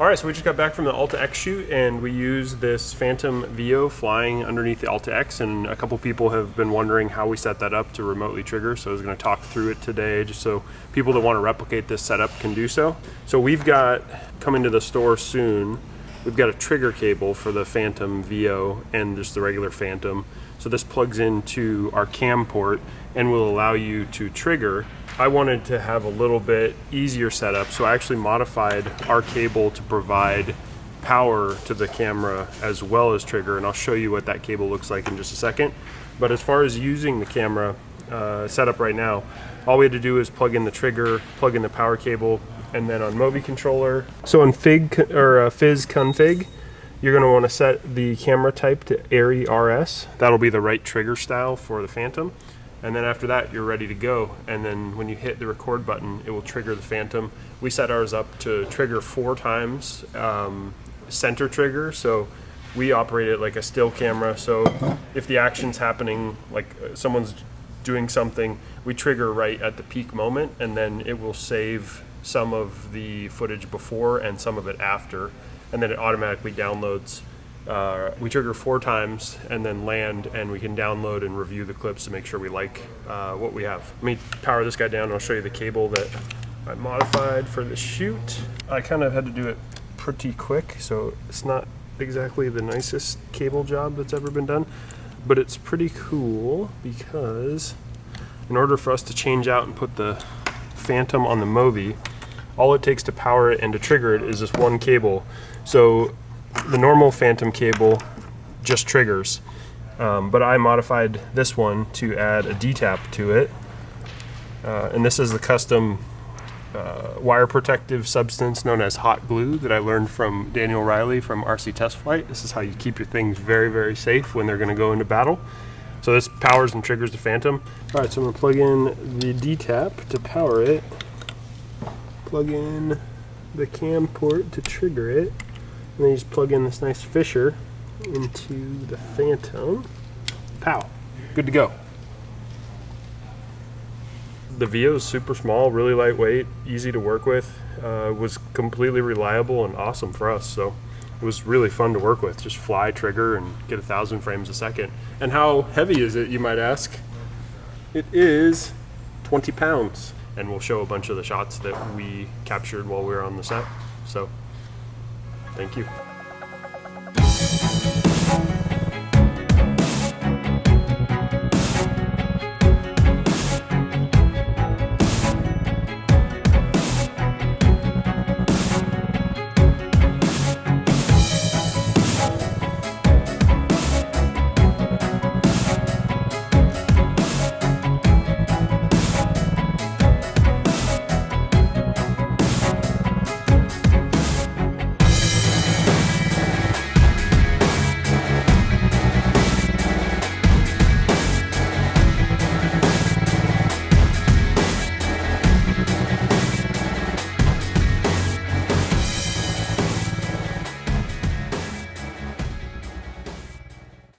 All right, so we just got back from the ALTA X shoot, and we used this Phantom VEO flying underneath the ALTA X, and a couple people have been wondering how we set that up to remotely trigger, so I was going to talk through it today just so people that want to replicate this setup can do so. So we've got, coming to the store soon, we've got a trigger cable for the Phantom VEO and just the regular Phantom. So this plugs into our cam port and will allow you to trigger. I wanted to have a little bit easier setup, so I actually modified our cable to provide power to the camera as well as trigger, and I'll show you what that cable looks like in just a second. But as far as using the camera setup right now, all we had to do is plug in the trigger, plug in the power cable, and then on Mobi controller. So on Fizz config, you're going to want to set the camera type to ARRI RS. That'll be the right trigger style for the Phantom. And then after that, you're ready to go. And then when you hit the record button, it will trigger the Phantom. We set ours up to trigger 4 times center trigger. So we operate it like a still camera. So if the action's happening, like someone's doing something, we trigger right at the peak moment, and then it will save some of the footage before and some of it after. And then it automatically downloads. We trigger 4 times and then land, and we can download and review the clips to make sure we like what we have. Let me power this guy down and I'll show you the cable that I modified for the shoot. I kind of had to do it pretty quick, so it's not exactly the nicest cable job that's ever been done, but it's pretty cool because in order for us to change out and put the Phantom on the Mobi, all it takes to power it and to trigger it is this one cable. So the normal Phantom cable just triggers, but I modified this one to add a D-tap to it, and this is the custom wire protective substance known as hot glue that I learned from Daniel Riley from RC Test Flight. This is how you keep your things very, very safe when they're going to go into battle. So this powers and triggers the Phantom. All right, so I'm going to plug in the D-tap to power it, plug in the cam port to trigger it, and then you just plug in this nice fisher into the Phantom. Pow! Good to go. The VEO is super small, really lightweight, easy to work with. Was completely reliable and awesome for us. So it was really fun to work with. Just fly, trigger, and get 1,000 frames a second. And how heavy is it, you might ask? It is 20 pounds. And we'll show a bunch of the shots that we captured while we were on the set. So thank you.